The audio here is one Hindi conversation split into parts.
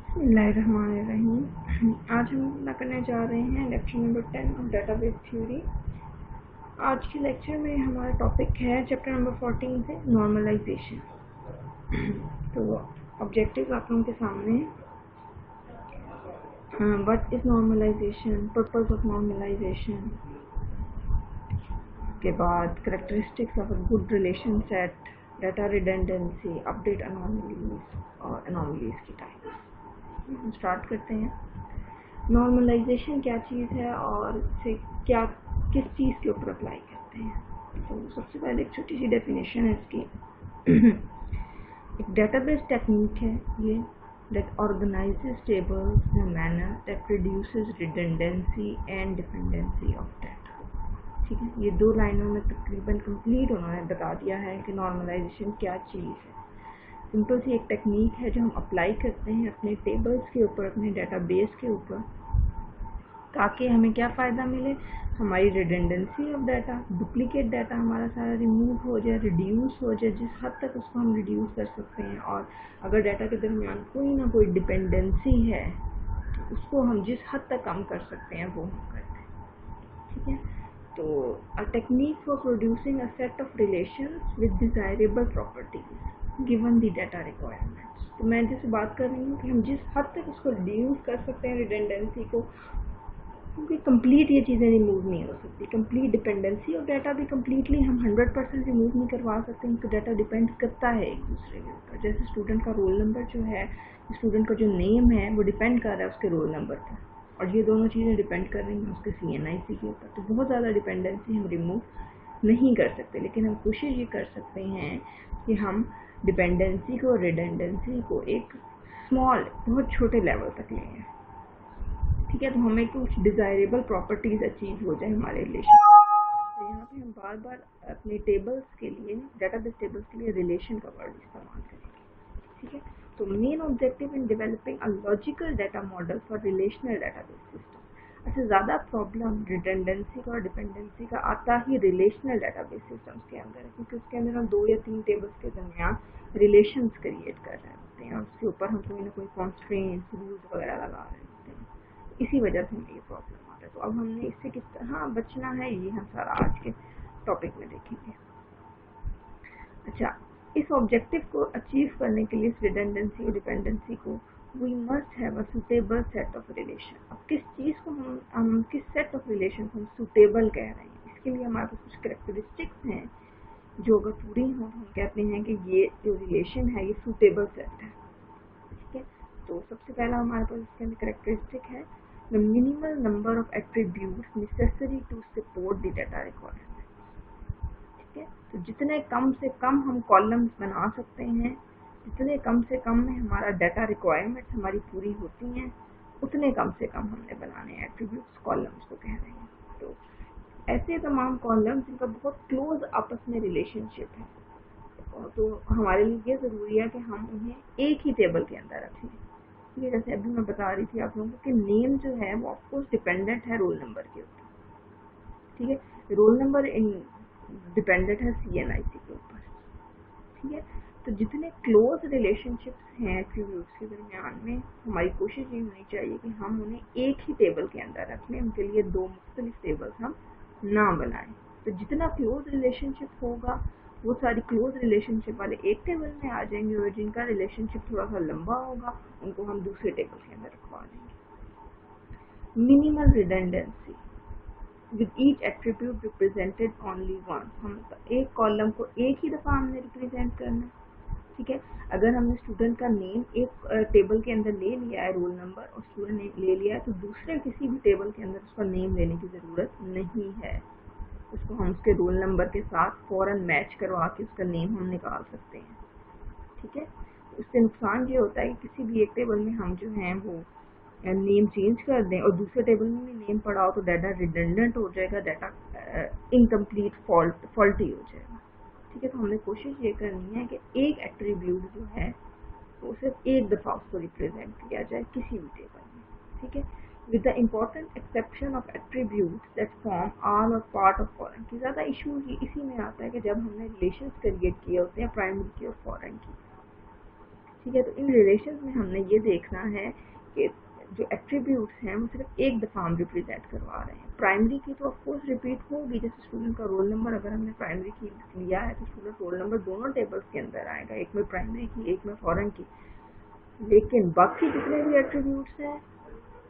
बिस्मिल्लाहिर्रहमानिर्रहीम। आज हम अपना करने जा रहे हैं lecture number 10 of database theory. आज के लेक्चर में हमारा टॉपिक है चैप्टर नंबर 14 से नॉर्मलाइजेशन। तो ऑब्जेक्टिव आप लोगों के सामने है। What is normalisation, purpose of normalisation, के बाद characteristics of a good relation set, data redundancy, update anomalies और अनोमलीज की टाइप्स। हम स्टार्ट करते हैं। नॉर्मलाइजेशन क्या चीज़ है और इसे क्या किस चीज़ के ऊपर अप्लाई करते हैं। तो सबसे पहले एक छोटी सी डेफिनेशन है इसकी। एक डेटाबेस टेक्निक है ये that organizes tables in a manner that reduces redundancy and dependency of data। ठीक है, ये दो लाइनों में तकरीबन कंप्लीट उन्होंने बता दिया है कि नॉर्मलाइजेशन क्या चीज़ है। सिंपल सी एक टेक्निक है जो हम अप्लाई करते हैं अपने टेबल्स के ऊपर, अपने डेटाबेस के ऊपर, ताकि हमें क्या फ़ायदा मिले, हमारी redundancy of data, duplicate data हमारा सारा रिमूव हो जाए, रिड्यूस हो जाए, जिस हद तक उसको हम रिड्यूस कर सकते हैं। और अगर डाटा के दरमियान कोई ना कोई डिपेंडेंसी है तो उसको हम जिस हद तक कम कर सकते हैं वो हम करते हैं। ठीक है, तो a technique for producing a set of relations with desirable properties given the data requirements. तो मैं जैसे बात कर रही हूँ कि हम जिस हद तक उसको रिड्यूस कर सकते हैं रिडंडेंसी को, क्योंकि कंप्लीट ये चीज़ें रिमूव नहीं हो सकती। कंप्लीट डिपेंडेंसी और डाटा भी कम्प्लीटली हम 100% रिमूव नहीं करवा सकते, क्योंकि डाटा डिपेंड करता है एक दूसरे के ऊपर। जैसे स्टूडेंट का रोल नंबर जो है, स्टूडेंट का जो नेम है वो डिपेंड कर रहा है उसके रोल नंबर पर, और ये दोनों चीज़ें डिपेंड कर रही हैं उसके CNIC के ऊपर। तो बहुत ज़्यादा डिपेंडेंसी हम रिमूव नहीं कर सकते, लेकिन हम कोशिश ये कर सकते हैं कि हम डिपेंडेंसी को, रिडंडेंसी को एक स्मॉल, बहुत छोटे लेवल तक ले आए। ठीक है, तो हमें कुछ डिज़ायरेबल प्रॉपर्टीज़ अचीव हो जाए हमारे रिलेशन। तो यहाँ पे हम बार बार अपने टेबल्स के लिए, डेटाबेस टेबल्स के लिए रिलेशन का वर्ड इस्तेमाल करेंगे। ठीक है, तो main objective in developing a logical data model for relational database system. अच्छा, ज़्यादा प्रॉब्लम रिडंडेंसी का और डिपेंडेंसी का आता ही रिलेशनल डाटाबेस सिस्टम्स के अंदर है, क्योंकि उसके अंदर हम 2 या 3 टेबल्स के दरमियान रिलेशंस क्रिएट कर रहे होते हैं और उसके ऊपर हम कोई ना कोई कॉन्स्ट्रेंट्स, रूल्स वगैरह लगा रहे होते हैं। इसी वजह से हमें ये प्रॉब्लम आता है। तो अब हमने इससे किस तरह बचना है, ये हम सारा आज के टॉपिक में देखेंगे। अच्छा, इस ऑब्जेक्टिव को अचीव करने के लिए, इस रिडंडेंसी और डिपेंडेंसी को, we must have a suitable set of relation. अब किस चीज़ को हम किस सेट ऑफ रिलेशन हम सुटेबल कह रहे हैं, इसके लिए हमारे पास कुछ करेक्टरिस्टिक्स हैं जो अगर पूरी हों तो हम कहते हैं कि ये जो रिलेशन है ये सुटेबल सेट है। ठीक है, तो सबसे पहला हमारे पास इसके अंदर करेक्टरिस्टिक है the minimal number of attributes necessary to support the data requirement. ठीक है, तो जितने कम से कम हम कॉलम्स बना सकते हैं, जितने कम से कम में हमारा डाटा रिक्वायरमेंट्स हमारी पूरी होती हैं, उतने कम से कम हमने बनाने हैं एट्रीब्यूट्स, कॉलम्स को कह रहे हैं। तो ऐसे तमाम कॉलम्स जिनका बहुत क्लोज आपस में रिलेशनशिप है, तो हमारे लिए ये ज़रूरी है कि हम उन्हें एक ही टेबल के अंदर रखें। ये जैसे अभी मैं बता रही थी आप लोगों को कि नेम जो है वो ऑफकोर्स डिपेंडेंट है रोल नंबर के ऊपर। ठीक है, रोल नंबर डिपेंडेंट है CNIC के ऊपर। ठीक है, तो जितने क्लोज रिलेशनशिप्स हैं एट्रीब्यूट्स के दरमियान में, हमारी कोशिश ये होनी चाहिए कि हम उन्हें एक ही टेबल के अंदर रखें, उनके लिए 2 मुख्तलिफ टेबल्स हम ना बनाएं। तो जितना क्लोज रिलेशनशिप होगा वो सारी क्लोज रिलेशनशिप वाले एक टेबल में आ जाएंगे, और जिनका रिलेशनशिप थोड़ा सा लंबा होगा उनको हम दूसरे टेबल के अंदर रखवा देंगे। Minimal redundancy with each attribute represented only once. हम एक कॉलम को एक ही दफ़ा हमने रिप्रेजेंट करना है। ठीक है, अगर हमने स्टूडेंट का नेम एक टेबल के अंदर ले लिया है, रोल नंबर और स्टूडेंट नेम ले लिया है, तो दूसरे किसी भी टेबल के अंदर उसका नेम लेने की ज़रूरत नहीं है। उसको हम उसके रोल नंबर के साथ फ़ौरन मैच करवा के उसका नेम हम निकाल सकते हैं। ठीक है, उससे नुकसान ये होता है कि किसी भी एक टेबल में हम जो हैं वो नेम चेंज कर दें और दूसरे टेबल में भी नेम पड़ा हो तो डाटा रिडंडेंट हो जाएगा, डाटा इनकम्प्लीट फॉल्टी हो जाएगा। ठीक है, तो हमने कोशिश ये करनी है कि एक एट्रीब्यूट जो है वो सिर्फ एक दफ़ा उसको रिप्रेजेंट किया जाए किसी भी टेबल में। ठीक है, with the important exception of attributes that form all or part of foreign की। ज़्यादा इशू इसी में आता है कि जब हमने रिलेशंस क्रिएट किए होते हैं प्राइमरी की और फॉरेन की, ठीक है। तो इन रिलेशन में हमने ये देखना है कि जो एट्रीब्यूट्स हैं वो सिर्फ एक दफ़ा हम रिप्रेजेंट करवा रहे हैं। प्राइमरी की तो ऑफकोर्स रिपीट होगी, जैसे स्टूडेंट का रोल नंबर अगर हमने प्राइमरी की लिया है तो स्टूडेंट रोल नंबर दोनों टेबल्स के अंदर आएगा, एक में प्राइमरी की एक में फॉरेन की। लेकिन बाकी जितने भी एट्रीब्यूट्स हैं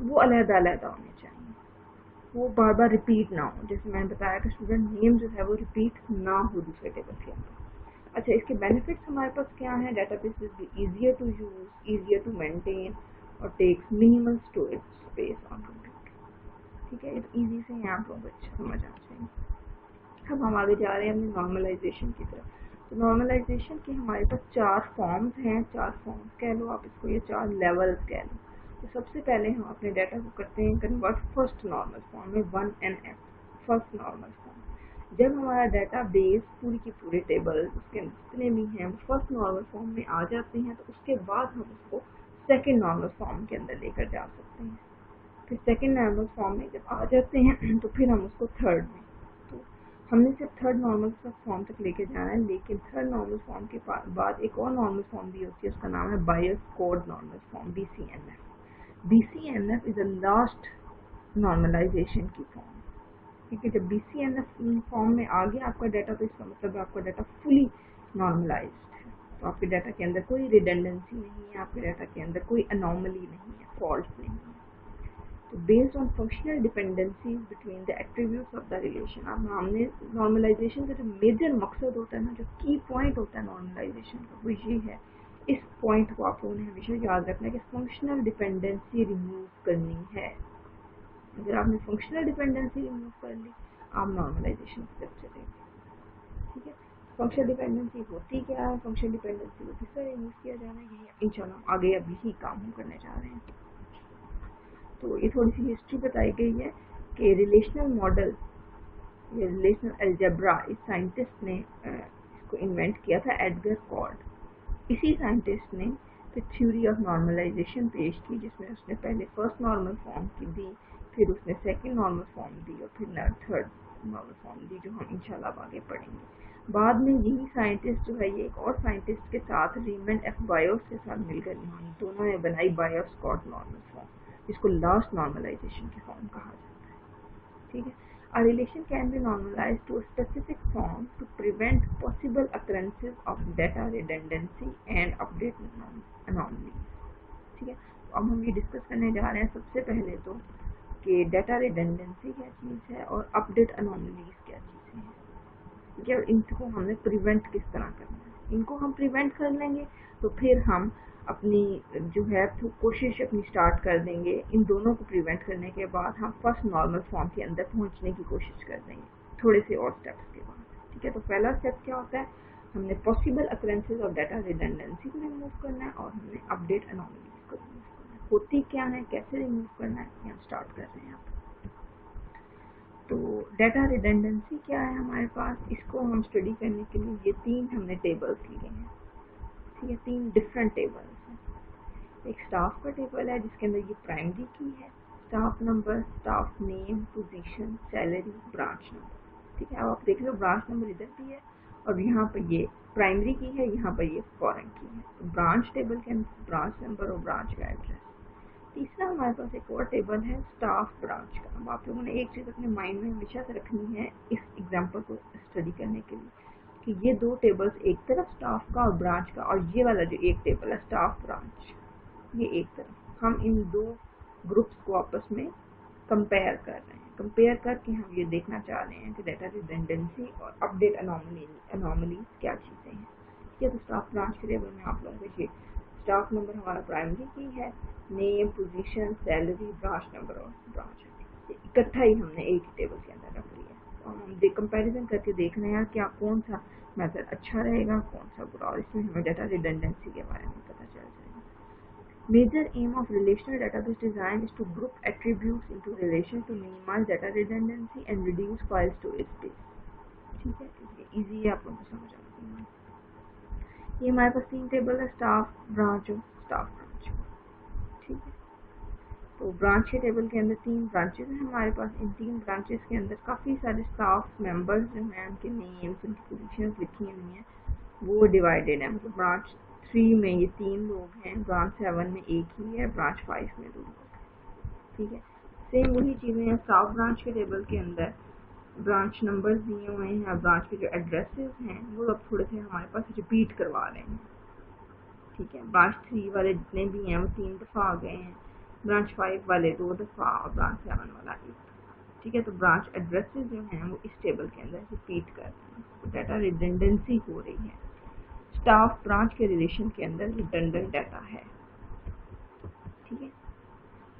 वो अलग-अलग होने चाहिए, वो बार बार रिपीट ना हो। जैसे मैंने बताया कि स्टूडेंट नेम जो है वो रिपीट ना हो दूसरे टेबल के अंदर। अच्छा, इसके बेनिफिट्स हमारे पास क्या है? Database will be easier to use, easier to maintain और takes minimal storage space on computer. ठीक है, तो ईजी से यहाँ पर अच्छा समझ आ जाएंगे। अब हम आगे जा रहे हैं अपनी नॉर्मलाइजेशन की तरफ। तो नॉर्मलाइजेशन के हमारे पास 4 फॉर्म्स हैं, 4 फॉर्म्स कह लो आप इसको, ये 4 लेवल्स कह लो। तो सबसे पहले हम अपने डाटा को करते हैं कन्वर्ट फर्स्ट नॉर्मल फॉर्म में 1NF, फर्स्ट नॉर्मल फॉर्म। जब हमारा डाटा बेस पूरी की पूरी टेबल उसके जितने भी हैं वो फर्स्ट नॉर्मल फॉर्म में आ जाते हैं, तो उसके बाद हम उसको सेकेंड नॉर्मल फॉर्म के अंदर लेकर जा सकते हैं। फिर सेकेंड नॉर्मल फॉर्म में जब आ जाते हैं तो फिर हम उसको थर्ड में, तो हमने सिर्फ थर्ड नॉर्मल फॉर्म तक लेके जाना है। लेकिन थर्ड नॉर्मल फॉर्म के बाद एक और नॉर्मल फॉर्म भी होती है, उसका नाम है Boyce Codd normal form, BCNF। BCNF is the last normalization की फॉर्म। ठीक है, जब BCNF फॉर्म में आ गया आपका डाटाबेस का मतलब आपका डाटा फुली नॉर्मलाइज्ड है। तो आपके डाटा के अंदर कोई रिडंडेंसी नहीं है, आपके डाटा के अंदर कोई अनोमली नहीं है, फॉल्ट नहीं है। तो based on functional dependencies between the attributes of the relation. अब हमने नॉर्मलाइजेशन का जो मेजर मकसद होता है ना, जो की पॉइंट होता है नॉर्मलाइजेशन का, वो ये है, इस पॉइंट को आप लोगों ने हमेशा याद रखना है कि फंक्शनल डिपेंडेंसी रिमूव करनी है। अगर आपने फंक्शनल डिपेंडेंसी रिमूव कर ली, आप नॉर्मलाइजेशन स्टेप चलेंगे। ठीक है, फंक्शनल डिपेंडेंसी होती क्या है, फंक्शनल डिपेंडेंसी को किस तरह रिमूव किया जाना है, यही इंशाल्लाह आगे अब यही काम हम करने जा रहे हैं। तो ये थोड़ी सी हिस्ट्री बताई गई है कि रिलेशनल मॉडल, ये रिलेशनल अलजेब्रा, इस साइंटिस्ट ने इसको इन्वेंट किया था, एडगर कॉर्ड। इसी साइंटिस्ट ने फिर थ्योरी ऑफ नॉर्मलाइजेशन पेश की, जिसमें उसने पहले फर्स्ट नॉर्मल फॉर्म की दी, फिर उसने सेकंड नॉर्मल फॉर्म दी और फिर थर्ड नॉर्मल फॉर्म दी, जो हम इंशाल्लाह आगे पढ़ेंगे। बाद में यही साइंटिस्ट जो है, ये एक और साइंटिस्ट के साथ रीमंड एफ बायोस के साथ मिलकर इन्होंने दोनों ने बनाई बायोस कॉर्ड नॉर्मल फॉर्म, जिसको लास्ट नॉर्मलाइजेशन की फॉर्म कहा जाता है। ठीक है, a relation can be normalized to a specific form to prevent possible occurrences of data redundancy and update anomalies। ठीक है, तो अब हम ये डिस्कस करने जा रहे हैं सबसे पहले तो कि डाटा रिडंडेंसी क्या चीज़ है और अपडेट अनोमलीज क्या चीज़ें हैं। ठीक है, इनको हमने प्रिवेंट किस तरह करना है। इनको हम प्रिवेंट कर लेंगे तो फिर हम अपनी जो है तो कोशिश अपनी स्टार्ट कर देंगे। इन दोनों को प्रिवेंट करने के बाद हम फर्स्ट नॉर्मल फॉर्म के अंदर पहुंचने की कोशिश कर देंगे थोड़े से और स्टेप्स के बाद। ठीक है, तो पहला स्टेप क्या होता है, हमने पॉसिबल अकरेंसेज ऑफ डाटा रिडंडेंसी को रिमूव करना है और हमने अपडेट अनोमलीज को रिमूव करना है। होती क्या है, कैसे रिमूव करना है, ये हम स्टार्ट कर रहे हैं। तो डाटा रिडंडेंसी क्या है हमारे पास, इसको हम स्टडी करने के लिए ये 3 हमने टेबल्स लिए हैं। ठीक है, 3 डिफरेंट टेबल्स हैं। एक स्टाफ का टेबल है जिसके अंदर ये प्राइमरी की है, staff number, staff name, position, salary, branch number. ठीक है, अब आप देख लो ब्रांच नंबर इधर भी है और यहाँ पर ये प्राइमरी की है, यहाँ पर ये फॉरेन की है। तो ब्रांच टेबल के अंदर ब्रांच नंबर और ब्रांच का एड्रेस। तीसरा हमारे पास एक और टेबल है स्टाफ ब्रांच का। अब आप लोगों ने एक चीज़ अपने माइंड में हमेशा से रखनी है इस एग्जाम्पल को स्टडी करने के लिए, कि ये 2 टेबल्स, एक तरफ स्टाफ का और ब्रांच का, और ये वाला जो एक टेबल है स्टाफ ब्रांच, ये एक तरफ, हम इन 2 ग्रुप्स को आपस में कंपेयर कर रहे हैं। कंपेयर करके हम ये देखना चाह रहे हैं कि डाटा रिडंडेंसी और अपडेट अनोमली क्या चीज़ें हैं। ठीक है, तो स्टाफ ब्रांच के टेबल में आप लोग देखिए स्टाफ नंबर हमारा प्राइमरी की है, name, position, salary, branch number और ब्रांच इकट्ठा ही हमने एक ही टेबल के अंदर रख लिया। तो हम कंपैरिजन करके देख रहे हैं क्या कौन सा मेथड अच्छा रहेगा, कौन सा बुरा, और इसमें हमें डाटा रिडंडेंसी के बारे में पता चल जाएगा। Major aim of relational database design is to group attributes into relations to minimize data redundancy and reduce file storage space। ठीक है, ये इजी है, आप लोगों को समझ आती है। ये हमारे पास 3 टेबल है, स्टाफ, ब्रांच और स्टाफ ब्रांच। ठीक है, तो ब्रांच के टेबल के अंदर 3 ब्रांचेस हैं हमारे पास। इन 3 ब्रांचेस के अंदर काफ़ी सारे स्टाफ मेंबर्स जो हैं, उनके नेम्स, उनकी पोजीशंस लिखी हुई हैं, वो डिवाइडेड है। मतलब ब्रांच 3 में ये 3 लोग हैं, ब्रांच 7 में एक ही है, ब्रांच 5 में 2 लोग हैं। ठीक है, सेम वही चीज़ें हैं स्टाफ ब्रांच के टेबल के अंदर। ब्रांच नंबर्स दिए हुए हैं, ब्रांच के जो एड्रेसेस हैं वो अब थोड़े से हमारे पास रिपीट करवा रहे हैं। ठीक है, ब्रांच 3 वाले जितने भी हैं वो 3 दफ़ा आ गए हैं, ब्रांच 5 वाले 2 दफ़ा और ब्रांच 7 वाला 1। ठीक है, तो ब्रांच एड्रेसेस जो हैं वो इस टेबल के अंदर रिपीट कर रहे हैं, तो डाटा रिडंडेंसी हो रही है। स्टाफ ब्रांच के रिलेशन के अंदर रिडंडेंट डाटा है। ठीक है,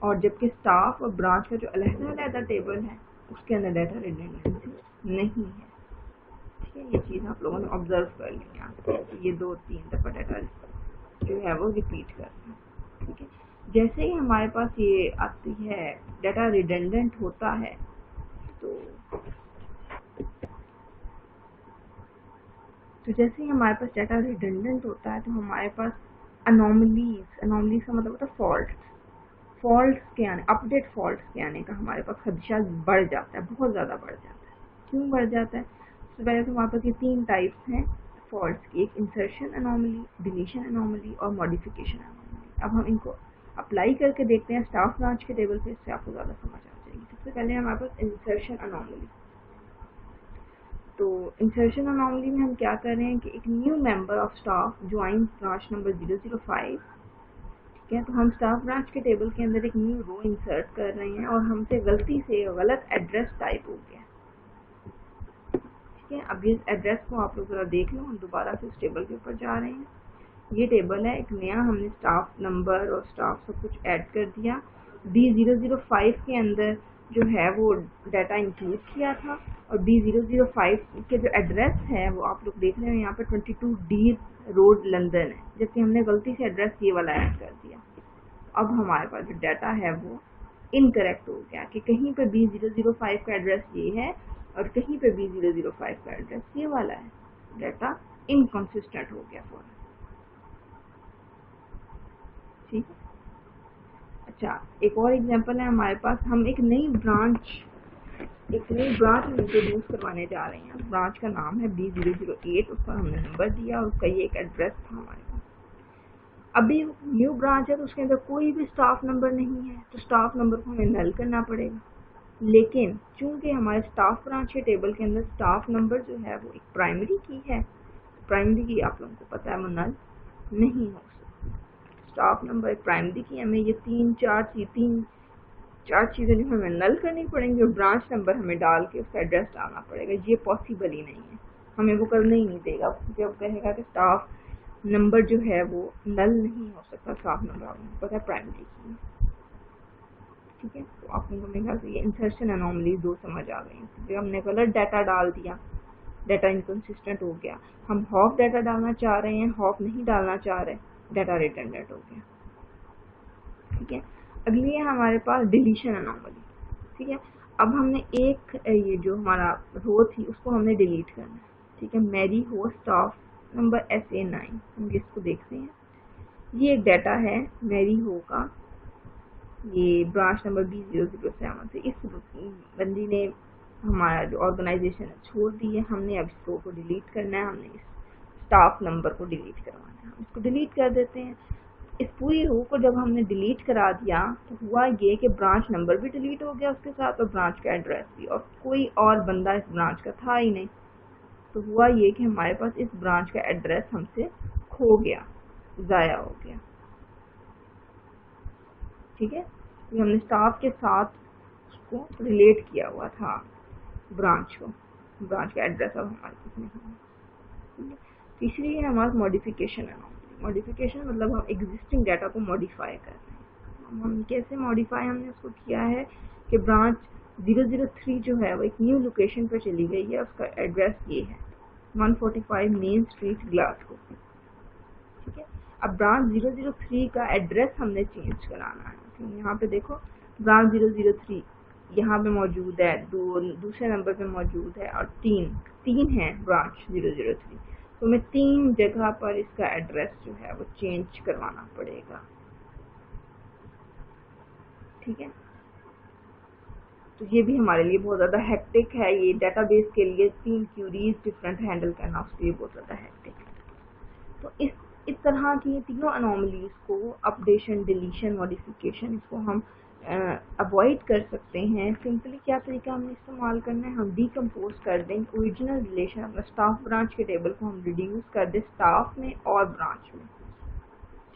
और जबकि स्टाफ और ब्रांच का जो अलग-अलग टेबल है उसके अंदर डाटा रिडंडेंसी नहीं है। ठीक है, ये चीज़ आप लोगों ने ऑब्जर्व कर ली है, ये 2-3 दफ़ा डाटा जो है वो रिपीट करते हैं। ठीक है, जैसे ही हमारे पास ये आती है डाटा रिडंडेंट होता है तो जैसे ही हमारे पास डाटा रिडंडेंट होता है तो हमारे पास अनोमलीज का मतलब होता है फॉल्ट्स के आने, अपडेट फॉल्ट्स के आने का हमारे पास खदशा बढ़ जाता है, बहुत ज़्यादा बढ़ जाता है। क्यों बढ़ जाता है? सबसे पहले तो हमारे पास ये 3 टाइप्स हैं फॉल्ट्स की, एक इंसर्शन अनोमली, डिलीशन अनोमली और मॉडिफिकेशन अनोमली। अब हम इनको अप्लाई करके देखते हैं स्टाफ ब्रांच के टेबल पे, इससे आपको ज़्यादा समझ आ जाएगी। सबसे पहले हमारे पास इंसर्शन अनोमली। तो इंसर्शन अनोमली में हम क्या कर रहे हैं कि एक new member of staff join branch number 005। ठीक है, तो हम स्टाफ ब्रांच के टेबल के अंदर एक न्यू रो इंसर्ट कर रहे हैं और हमसे गलती से गलत एड्रेस टाइप हो गया। ठीक है, अब इस एड्रेस को आप लोग ज़रा देख लो, हम दोबारा से उस टेबल के ऊपर जा रहे हैं। ये टेबल है, एक नया हमने स्टाफ नंबर और स्टाफ सब कुछ ऐड कर दिया। B005 के अंदर जो है वो डाटा इंक्लूड किया था और B005 के जो एड्रेस है वो आप लोग देख रहे हैं यहाँ पे 22D रोड लंदन है, जबकि हमने गलती से एड्रेस ये वाला ऐड कर दिया। अब हमारे पास जो डाटा है वो इनकरेक्ट हो गया कि कहीं पे B005 का एड्रेस ये है और कहीं पे B005 का एड्रेस ये वाला है। डाटा इनकंसिस्टेंट हो गया फॉर। ठीक है, अच्छा एक और एग्जांपल है हमारे पास, हम एक नई ब्रांच इंट्रोड्यूस करवाने जा रहे हैं। ब्रांच का नाम है B008, उसका हमने नंबर दिया और उसका ये एक एड्रेस था हमारे पास। अभी न्यू ब्रांच है तो उसके अंदर कोई भी स्टाफ नंबर नहीं है, तो स्टाफ नंबर को हमें नल करना पड़ेगा। लेकिन चूंकि हमारे स्टाफ ब्रांच के टेबल के अंदर स्टाफ नंबर जो है वो एक प्राइमरी की है, प्राइमरी की आप लोगों को पता है वो नल नहीं हो सकती। स्टाफ नंबर एक प्राइमरी की, हमें ये तीन चार चीज़ें जो हमें नल करनी पड़ेंगी और ब्रांच नंबर हमें डाल के उसका एड्रेस डालना पड़ेगा। ये पॉसिबल ही नहीं है, हमें वो करने ही नहीं देगा, क्योंकि वो कहेगा कि स्टाफ नंबर जो है वो नल नहीं हो सकता। स्टाफ नंबर आपको पता है प्राइमरी की है। ठीक है, तो आपको मेरे ख्याल से ये इंसर्शन अनोमली 2 समझ आ गई, क्योंकि हमने गलत डाटा डाल दिया, डाटा इनकंसिस्टेंट हो गया। हम हॉफ डाटा डालना चाह रहे हैं, हॉफ नहीं डालना चाह रहे, डाटा रिडंडेंट हो गया। ठीक है, अगली है हमारे पास डिलीशन अनोमली। ठीक है, अब हमने एक ये जो हमारा रो थी उसको हमने डिलीट करना है। ठीक है, मैरी हो स्टाफ नंबर SA9, हम इसको देखते हैं। ये एक डाटा है मैरी हो का, ये ब्रांच नंबर B007 से। इस बंदी ने हमारा जो ऑर्गेनाइजेशन है छोड़ दी है, हमने अब इस रो को डिलीट करना है, हमने इस स्टाफ नंबर को डिलीट करवाना है। हम इसको डिलीट कर देते हैं। इस पूरी रो को जब हमने डिलीट करा दिया तो हुआ ये कि ब्रांच नंबर भी डिलीट हो गया उसके साथ और ब्रांच का एड्रेस भी, और कोई और बंदा इस ब्रांच का था ही नहीं। तो हुआ ये कि हमारे पास इस ब्रांच का एड्रेस हमसे खो गया, ज़ाया हो गया। ठीक है, तो हमने स्टाफ के साथ उसको रिलेट किया हुआ था ब्रांच को, ब्रांच का एड्रेस अब हमारे पास नहीं है। तीसरी है हमारे मॉडिफिकेशन है। मॉडिफिकेशन मतलब हम एग्जिस्टिंग डाटा को मॉडिफाई कर रहे हैं। हम कैसे मॉडिफाई हमने उसको किया है कि ब्रांच 003 जो है वो एक न्यू लोकेशन पर चली गई है, उसका एड्रेस ये है 145 मेन स्ट्रीट ग्लासगो। ठीक है, अब ब्रांच 003 का एड्रेस हमने चेंज कराना है। तो यहाँ पे देखो ब्रांच 003 यहाँ पे मौजूद है, दूसरे नंबर पे मौजूद है और तीन है ब्रांच 003, तो हमें 3 जगह पर इसका एड्रेस जो है वो चेंज करवाना पड़ेगा। ठीक है, तो ये भी हमारे लिए बहुत ज़्यादा हेक्टिक है। ये डेटाबेस के लिए 3 क्यूरीज डिफरेंट हैंडल करना उसके लिए बहुत ज़्यादा हेक्टिक है। तो इस इस तरह की तीनों अनोमलीज को अपडेशन, डिलीशन, मॉडिफिकेशन, इसको हम अवॉइड कर सकते हैं। सिंपली क्या तरीका हमने इस्तेमाल करना है, हम डिकम्पोज कर दें ओरिजिनल रिलेशन, अपना स्टाफ ब्रांच के टेबल को हम रिड्यूस कर दें स्टाफ में और ब्रांच में।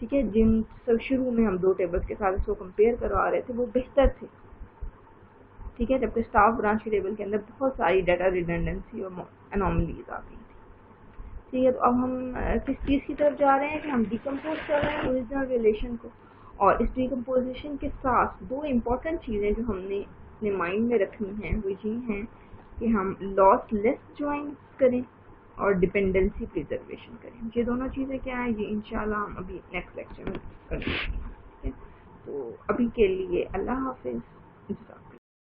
ठीक है, जिन सब शुरू में हम दो टेबल्स के साथ इसको कंपेयर करवा रहे थे वो बेहतर थे। ठीक है, जबकि स्टाफ ब्रांच के टेबल के अंदर बहुत सारी डाटा रिडंडेंसी और एनोमलीज आ गई थी। ठीक है, तो अब हम किस चीज़ की तरफ जा रहे हैं कि हम डिकम्पोज कर रहे हैं ओरिजिनल रिलेशन को, और इस डिकम्पोजिशन के साथ दो इम्पॉर्टेंट चीज़ें जो हमने अपने माइंड में रखनी हैं वो ये हैं कि हम लॉसलेस ज्वाइन करें और डिपेंडेंसी प्रिजर्वेशन करें। ये दोनों चीज़ें क्या हैं, ये इंशाल्लाह हम अभी नेक्स्ट लेक्चर में करेंगे। ठीक है, तो अभी के लिए अल्लाह हाफिज़।